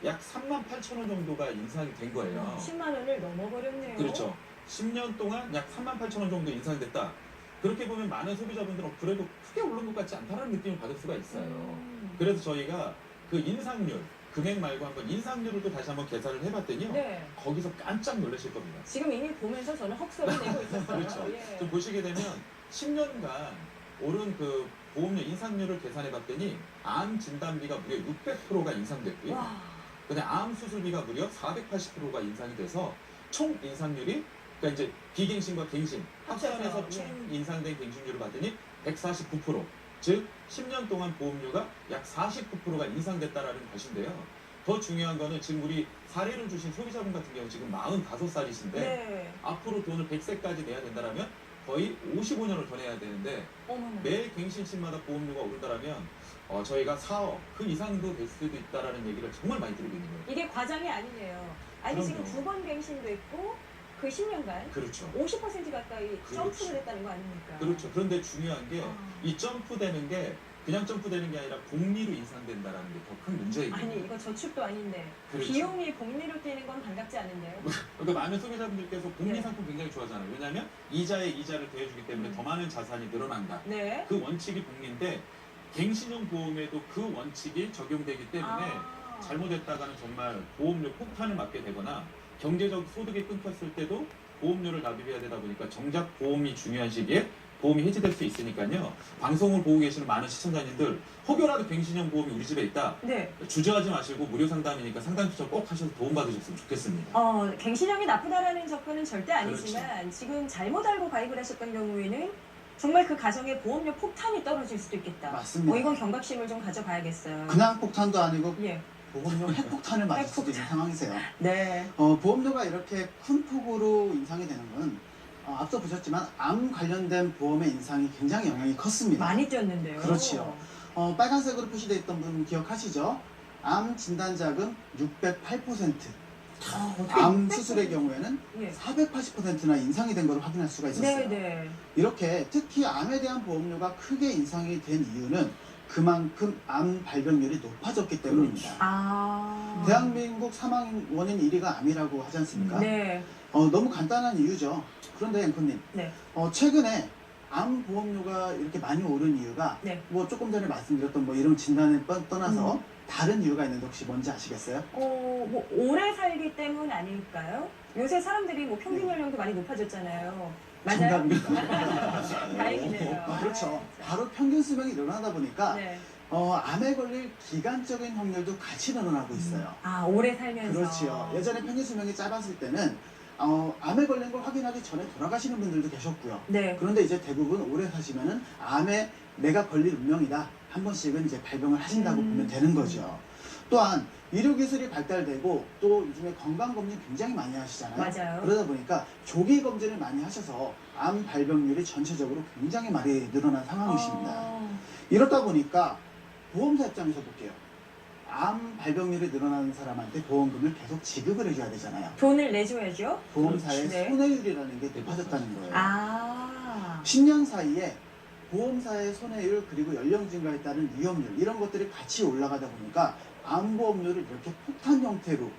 약 38,000원 정도가 인상이 된 거예요. 10만 원을 넘어버렸네요. 그렇죠. 10년 동안 약 38,000원 정도 인상됐다. 그렇게 보면 많은 소비자분들은 그래도 크게 오른 것 같지 않다는 느낌을 받을 수가 있어요. 그래서 저희가 그 인상률, 금액 말고 한번 인상률을 또 다시 한번 계산을 해봤더니요. 네. 거기서 깜짝 놀라실 겁니다. 지금 이미 보면서 저는 헉소리 내고 있었어요. 그렇죠. 예. 좀 보시게 되면 10년간 오른 그 보험료 인상률을 계산해봤더니 암 진단비가 무려 600%가 인상됐고요. 와. 근데 암 수술비가 무려 480%가 인상이 돼서 총 인상률이 그러니까 이제 비갱신과 갱신 합산해서 합쳐서, 총 인상된 갱신율을 봤더니 149%, 즉 10년 동안 보험료가 약 49%가 인상됐다라는 것인데요. 더 중요한 거는 지금 우리 사례를 주신 소비자분 같은 경우 지금 45살이신데 네. 앞으로 돈을 100세까지 내야 된다라면 거의 55년을 더 내야 되는데 어머나. 매 갱신치마다 보험료가 오른다라면 저희가 4억 그 이상도 될 수도 있다라는 얘기를 정말 많이 들고 있는 거예요. 이게 과장이 아니네요. 아니 그럼요. 지금 2번 갱신도 있고 그 10년간 그렇죠. 50% 가까이 그렇죠. 점프를 했다는 거 아닙니까? 그렇죠. 그런데 중요한 게 이 점프되는 게 그냥 점프되는 게 아니라 복리로 인상된다라는 게 더 큰 문제이거든요. 아니 이거 저축도 아닌데 그렇죠. 비용이 복리로 뛰는 건 반갑지 않은데요. 그러니까 많은 소비자분들께서 복리 네. 상품 굉장히 좋아하잖아요. 왜냐하면 이자에 이자를 더해주기 때문에 음. 더 많은 자산이 늘어난다. 네. 그 원칙이 복리인데 갱신형 보험에도 그 원칙이 적용되기 때문에 잘못했다가는 정말 보험료 폭탄을 맞게 되거나 경제적 소득이 끊겼을 때도 보험료를 납입해야 되다 보니까 정작 보험이 중요한 시기에 보험이 해지될 수 있으니까요. 방송을 보고 계시는 많은 시청자님들 혹여라도 갱신형 보험이 우리 집에 있다. 네. 주저하지 마시고 무료 상담이니까 상담 신청 꼭 하셔서 도움받으셨으면 좋겠습니다. 갱신형이 나쁘다라는 접근은 절대 아니지만 지금 잘못 알고 가입을 하셨던 경우에는 정말 그 가정의 보험료 폭탄이 떨어질 수도 있겠다. 맞습니다. 이건 경각심을 좀 가져봐야겠어요. 그냥 폭탄도 아니고 예. 보험료 핵폭탄을 맞을 수도 있는 핵폭탄. 상황이세요. 네. 보험료가 이렇게 큰 폭으로 인상이 되는 건 앞서 보셨지만 암 관련된 보험의 인상이 굉장히 영향이 컸습니다. 많이 뛰었는데요. 그렇지요. 빨간색으로 표시되어 있던 부분 기억하시죠? 암 진단자금 608%, 암 수술의 경우에는 예. 480%나 인상이 된 걸 확인할 수가 있었어요. 네. 이렇게 특히 암에 대한 보험료가 크게 인상이 된 이유는 그만큼 암 발병률이 높아졌기 때문입니다. 대한민국 사망 원인 1위가 암이라고 하지 않습니까? 네. 너무 간단한 이유죠. 그런데 앵커님, 네. 최근에 암 보험료가 이렇게 많이 오른 이유가 네. 뭐 조금 전에 말씀드렸던 뭐 이런 진단을 떠나서 다른 이유가 있는데 혹시 뭔지 아시겠어요? 뭐 오래 살기 때문 아닐까요? 요새 사람들이 뭐 평균 네. 연령도 많이 높아졌잖아요. 맞아요? 정답입니다. 다행이네요. 그렇죠. 아, 바로 평균 수명이 늘어나다 보니까 네. 암에 걸릴 기간적인 확률도 같이 늘어나고 있어요. 오래 살면서. 그렇지요. 예전에 평균 수명이 짧았을 때는 암에 걸린 걸 확인하기 전에 돌아가시는 분들도 계셨고요. 네. 그런데 이제 대부분 오래 사시면은 암에 내가 걸릴 운명이다. 한 번씩은 이제 발병을 하신다고 보면 되는 거죠. 또한 의료기술이 발달되고 또 요즘에 건강검진 굉장히 많이 하시잖아요. 맞아요. 그러다 보니까 조기 검진을 많이 하셔서 암 발병률이 전체적으로 굉장히 많이 늘어난 상황이십니다. 이렇다 보니까 보험사 입장에서 볼게요. 암 발병률이 늘어나는 사람한테 보험금을 계속 지급을 해줘야 되잖아요. 돈을 내줘야죠. 보험사의 네. 손해율이라는 게 높아졌다는 거예요. 10년 사이에 보험사의 손해율 그리고 연령 증가에 따른 위험률 이런 것들이 같이 올라가다 보니까 암보험료를 이렇게 폭탄 형태로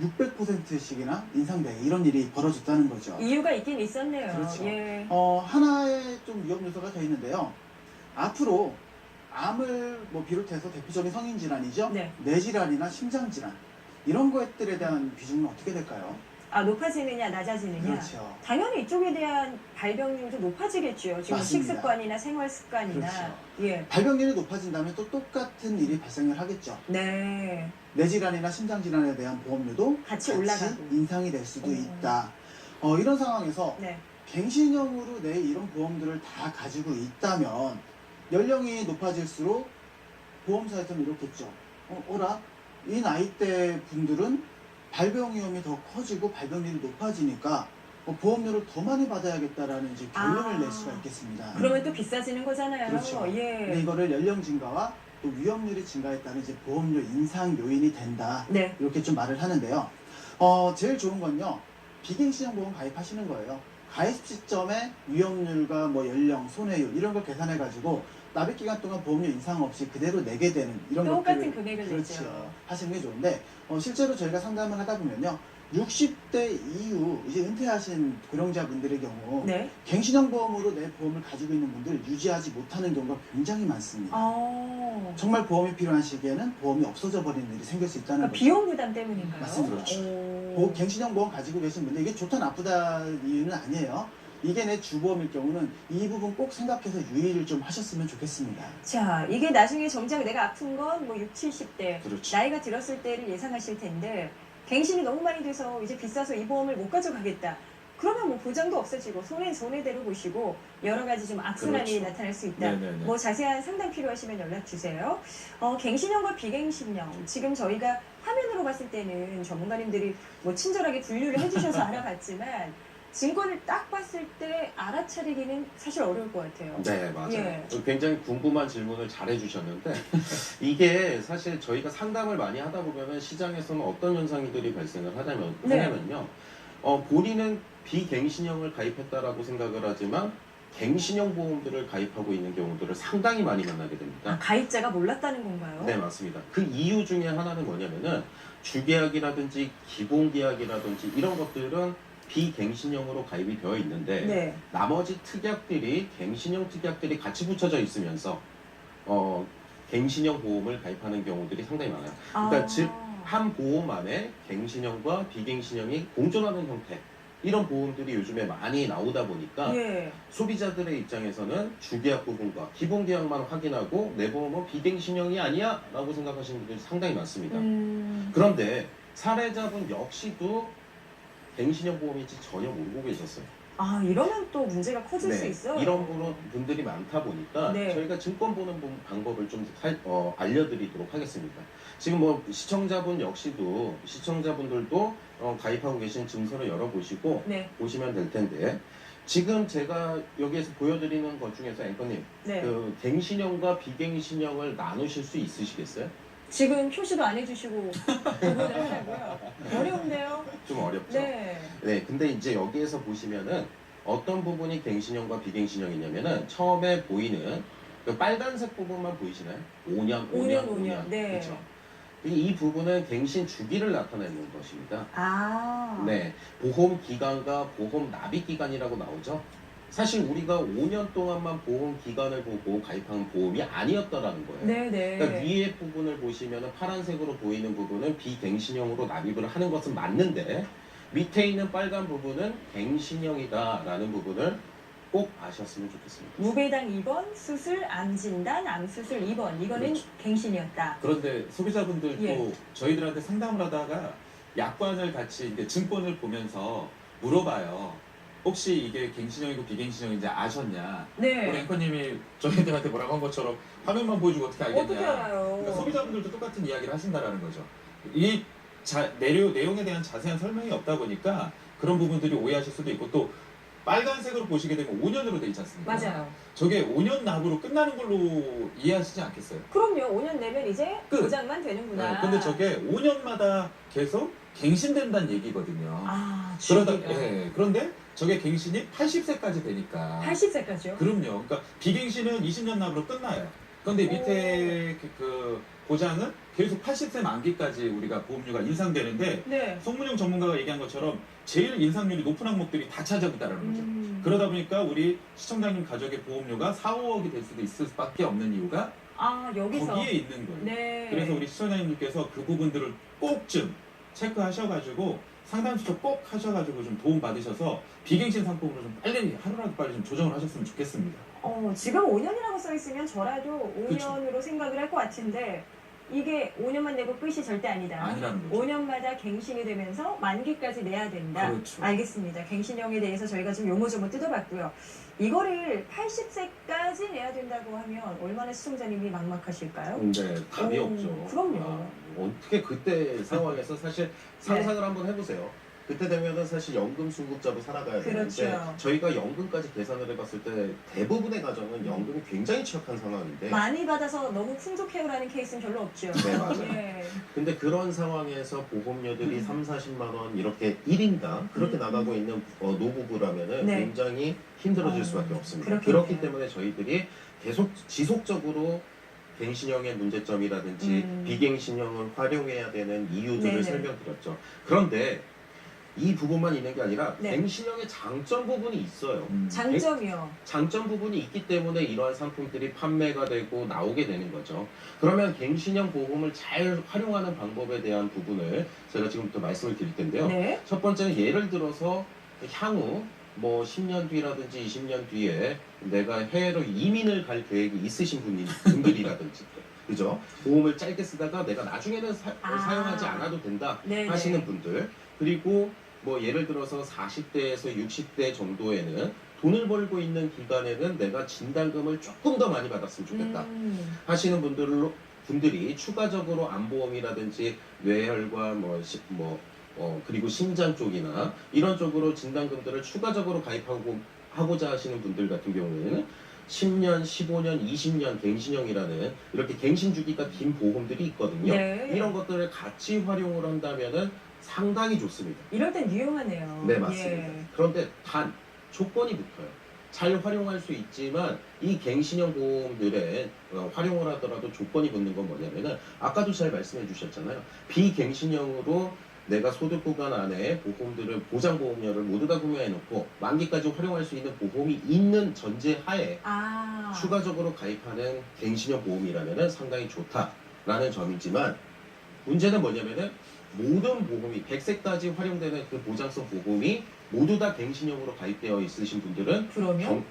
600%씩이나 인상되게 이런 일이 벌어졌다는 거죠. 이유가 있긴 있었네요. 그렇죠. 예. 하나의 좀 위험 요소가 더 있는데요. 앞으로 암을 뭐 비롯해서 대표적인 성인 질환이죠. 네. 뇌질환이나 심장 질환 이런 것들에 대한 비중은 어떻게 될까요? 높아지느냐 낮아지느냐. 그렇죠. 당연히 이쪽에 대한 발병률도 높아지겠죠. 지금 맞습니다. 식습관이나 생활 습관이나. 그렇죠. 예. 발병률이 높아진다면 또 똑같은 일이 발생을 하겠죠. 네. 뇌질환이나 심장질환에 대한 보험료도 같이 올라가고. 인상이 될 수도 있다. 이런 상황에서 네. 갱신형으로 내 이런 보험들을 다 가지고 있다면 연령이 높아질수록 보험사에서는 이렇겠죠. 어라? 이 나이대 분들은 발병 위험이 더 커지고 발병률이 높아지니까 보험료를 더 많이 받아야겠다라는 이제 결론을 낼 수가 있겠습니다. 그러면 또 비싸지는 거잖아요. 그렇죠. 근데 예. 이거를 연령 증가와 또 위험률이 증가에 따른 이제 보험료 인상 요인이 된다. 네. 이렇게 좀 말을 하는데요. 제일 좋은 건요. 비갱신형 보험 가입하시는 거예요. 가입 시점에 위험률과 뭐 연령, 손해율 이런 걸 계산해 가지고 납입 기간 동안 보험료 인상 없이 그대로 내게 되는 이런 똑같은 것들을 금액을 그렇죠. 냈죠. 하시는 게 좋은데 실제로 저희가 상담을 하다 보면요. 60대 이후 이제 은퇴하신 고령자분들의 경우 네. 갱신형 보험으로 내 보험을 가지고 있는 분들 유지하지 못하는 경우가 굉장히 많습니다. 정말 보험이 필요한 시기에는 보험이 없어져 버리는 일이 생길 수 있다는 그러니까 거죠. 비용 부담 때문인가요? 맞습니다. 갱신형 보험 가지고 계신 분들 이게 좋다 나쁘다 이유는 아니에요. 이게 내 주보험일 경우는 이 부분 꼭 생각해서 유의를 좀 하셨으면 좋겠습니다. 자, 이게 나중에 정작 내가 아픈 건 뭐 60, 70대 그렇죠. 나이가 들었을 때를 예상하실 텐데 갱신이 너무 많이 돼서 이제 비싸서 이 보험을 못 가져가겠다. 그러면 뭐 보장도 없어지고 손해대로 보시고 여러 가지 좀 악순환이 그렇죠. 나타날 수 있다. 네네네. 뭐 자세한 상담 필요하시면 연락 주세요. 갱신형과 비갱신형 지금 저희가 화면으로 봤을 때는 전문가님들이 뭐 친절하게 분류를 해주셔서 알아봤지만 증권을 딱 봤을 때 알아차리기는 사실 어려울 것 같아요. 네, 맞아요. 예. 굉장히 궁금한 질문을 잘 해주셨는데, 이게 사실 저희가 상담을 많이 하다 보면은 시장에서는 어떤 현상들이 발생을 하냐면요. 본인은 비갱신형을 가입했다라고 생각을 하지만, 갱신형 보험들을 가입하고 있는 경우들을 상당히 많이 만나게 됩니다. 아, 가입자가 몰랐다는 건가요? 네, 맞습니다. 그 이유 중에 하나는 뭐냐면은, 주계약이라든지 기본계약이라든지 이런 것들은 비갱신형으로 가입이 되어 있는데 네. 나머지 특약들이 갱신형 특약들이 같이 붙여져 있으면서 갱신형 보험을 가입하는 경우들이 상당히 많아요. 그러니까 즉 한 보험 안에 갱신형과 비갱신형이 공존하는 형태 이런 보험들이 요즘에 많이 나오다 보니까 예. 소비자들의 입장에서는 주계약 부분과 기본계약만 확인하고 내 보험은 비갱신형이 아니야 라고 생각하시는 분들이 상당히 많습니다. 그런데 사례자분 역시도 갱신형 보험인지 전혀 모르고 계셨어요. 아, 이러면 또 문제가 커질 수 있어요. 이런 분들이 많다 보니까 네. 저희가 증권 보는 방법을 좀 알려드리도록 하겠습니다. 지금 뭐 시청자분들도 가입하고 계신 증서를 열어보시고 네. 보시면 될 텐데 지금 제가 여기에서 보여드리는 것 중에서 앵커님 네. 그 갱신형과 비갱신형을 나누실 수 있으시겠어요? 지금 표시도 안 해주시고 구분을 하라고요. 어려운데요? 좀 어렵죠? 네. 네, 근데 이제 여기에서 보시면은 어떤 부분이 갱신형과 비갱신형이냐면은 처음에 보이는 그 빨간색 부분만 보이시나요? 5년. 네. 그렇죠. 이 부분은 갱신 주기를 나타내는 것입니다. 아. 네, 보험 기간과 보험 납입 기간이라고 나오죠. 사실 우리가 5년 동안만 보험 기간을 보고 가입한 보험이 아니었다라는 거예요. 네네. 그러니까 위에 부분을 보시면 파란색으로 보이는 부분은 비갱신형으로 납입을 하는 것은 맞는데 밑에 있는 빨간 부분은 갱신형이다라는 부분을 꼭 아셨으면 좋겠습니다. 무배당 2번, 수술, 암진단, 암수술 2번. 이거는 그렇죠. 갱신이었다. 그런데 소비자분들도 예. 저희들한테 상담을 하다가 약관을 같이 이제 증권을 보면서 물어봐요. 혹시 이게 갱신형이고 비갱신형인지 아셨냐? 우리 네. 앵커님이 저희들한테 뭐라고 한 것처럼 화면만 보여주고 어떻게 알겠냐? 어떻게 알아요? 그러니까 소비자분들도 똑같은 이야기를 하신다라는 거죠. 이 내용에 대한 자세한 설명이 없다 보니까 그런 부분들이 오해하실 수도 있고 또 빨간색으로 보시게 되면 5년으로 돼 있지 않습니까? 맞아요. 저게 5년 납으로 끝나는 걸로 이해하시지 않겠어요? 그럼요. 5년 내면 이제 끝. 보장만 되는구나. 네, 근데 저게 5년마다 계속 갱신된다는 얘기거든요. 아, 그러다, 주기가. 예, 그런데 저게 갱신이 80세까지 되니까. 80세까지요? 그럼요. 그러니까 비갱신은 20년 납으로 끝나요. 그런데 밑에 그 보장은 계속 80세 만기까지 우리가 보험료가 인상되는데 네. 송문영 전문가가 얘기한 것처럼 제일 인상률이 높은 항목들이 다 차지하고 있다는 거죠. 그러다 보니까 우리 시청자님 가족의 보험료가 4, 5억이 될 수도 있을 수밖에 없는 이유가 아, 여기서. 거기에 있는 거예요. 네. 그래서 우리 시청자님들께서 그 부분들을 꼭 좀 체크하셔가지고 상담수첩 꼭 하셔가지고 좀 도움 받으셔서 비갱신 상품으로 좀 빨리 하루라도 빨리 좀 조정을 하셨으면 좋겠습니다. 지금 5년이라고 써 있으면 저라도 5년으로 생각을 할 것 같은데 이게 5년만 내고 끝이 절대 아니다. 아니라는 거죠. 5년마다 갱신이 되면서 만기까지 내야 된다. 그렇죠. 알겠습니다. 갱신형에 대해서 저희가 좀 요모조모 뜯어봤고요. 이거를 80세까지 내야 된다고 하면 얼마나 시청자님이 막막하실까요? 근데 답이 오, 없죠. 그럼요. 어떻게 그때 상황에서 사실 상상을 한번 해보세요. 그때 되면은 사실 연금 수급자로 살아가야 되는데 그렇죠. 저희가 연금까지 계산을 해봤을 때 대부분의 가정은 연금이 굉장히 취약한 상황인데 많이 받아서 너무 풍족해요라는 케이스는 별로 없죠. 네, 맞아요. 예. 근데 그런 상황에서 보험료들이 3, 40만 원 이렇게 1인당 그렇게 나가고 있는 노부부라면은 네. 굉장히 힘들어질 수밖에 없습니다. 그렇겠네요. 그렇기 때문에 저희들이 계속 지속적으로 갱신형의 문제점이라든지 비갱신형을 활용해야 되는 이유들을 네네. 설명드렸죠. 그런데 이 부분만 있는 게 아니라 네. 갱신형의 장점 부분이 있어요. 장점이요. 장점 부분이 있기 때문에 이러한 상품들이 판매가 되고 나오게 되는 거죠. 그러면 갱신형 보험을 잘 활용하는 방법에 대한 부분을 제가 지금부터 말씀을 드릴 텐데요. 네. 첫 번째는 예를 들어서 향후 뭐 10년 뒤라든지 20년 뒤에 내가 해외로 이민을 갈 계획이 있으신 분들이라든지 그죠? 보험을 짧게 쓰다가 내가 나중에는 사용하지 않아도 된다 네네. 하시는 분들, 그리고 뭐 예를 들어서 40대에서 60대 정도에는 돈을 벌고 있는 기간에는 내가 진단금을 조금 더 많이 받았으면 좋겠다 하시는 분들이 추가적으로 암보험이라든지 뇌혈관 그리고 심장 쪽이나 이런 쪽으로 진단금들을 추가적으로 가입하고자 하시는 분들 같은 경우에는 10년, 15년, 20년 갱신형이라는 이렇게 갱신 주기가 긴 보험들이 있거든요. 네. 이런 것들을 같이 활용을 한다면은 상당히 좋습니다. 이럴 땐 유용하네요. 네, 맞습니다. 예. 그런데 단 조건이 붙어요. 잘 활용할 수 있지만 이 갱신형 보험들에 활용을 하더라도 조건이 붙는 건 뭐냐면은 아까도 잘 말씀해 주셨잖아요. 비갱신형으로 내가 소득 구간 안에 보험들을 보장보험료를 모두 다 구매해놓고 만기까지 활용할 수 있는 보험이 있는 전제하에 추가적으로 가입하는 갱신형 보험이라면은 상당히 좋다라는 점이지만 문제는 뭐냐면은 모든 보험이 100세까지 활용되는 그 보장성 보험이 모두 다 갱신형으로 가입되어 있으신 분들은 그러면?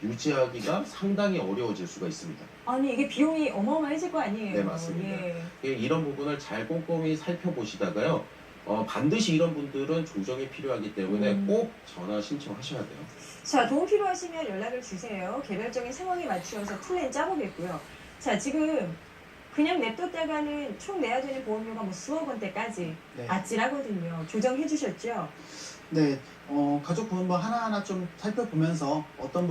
유지하기가 상당히 어려워질 수가 있습니다. 아니 이게 비용이 어마어마해질 거 아니에요. 네, 맞습니다. 예. 이런 부분을 잘 꼼꼼히 살펴보시다가요. 반드시 이런 분들은 조정이 필요하기 때문에 꼭 전화 신청하셔야 돼요. 자, 도움 필요하시면 연락을 주세요. 개별적인 상황에 맞추어서 플랜 짜보겠고요. 자, 지금 그냥 냅뒀다가는 총 내야 되는 보험료가 뭐 수억 원대까지 네. 아찔하거든요. 조정해 주셨죠? 네, 가족 보험료 하나하나 좀 살펴보면서 어떤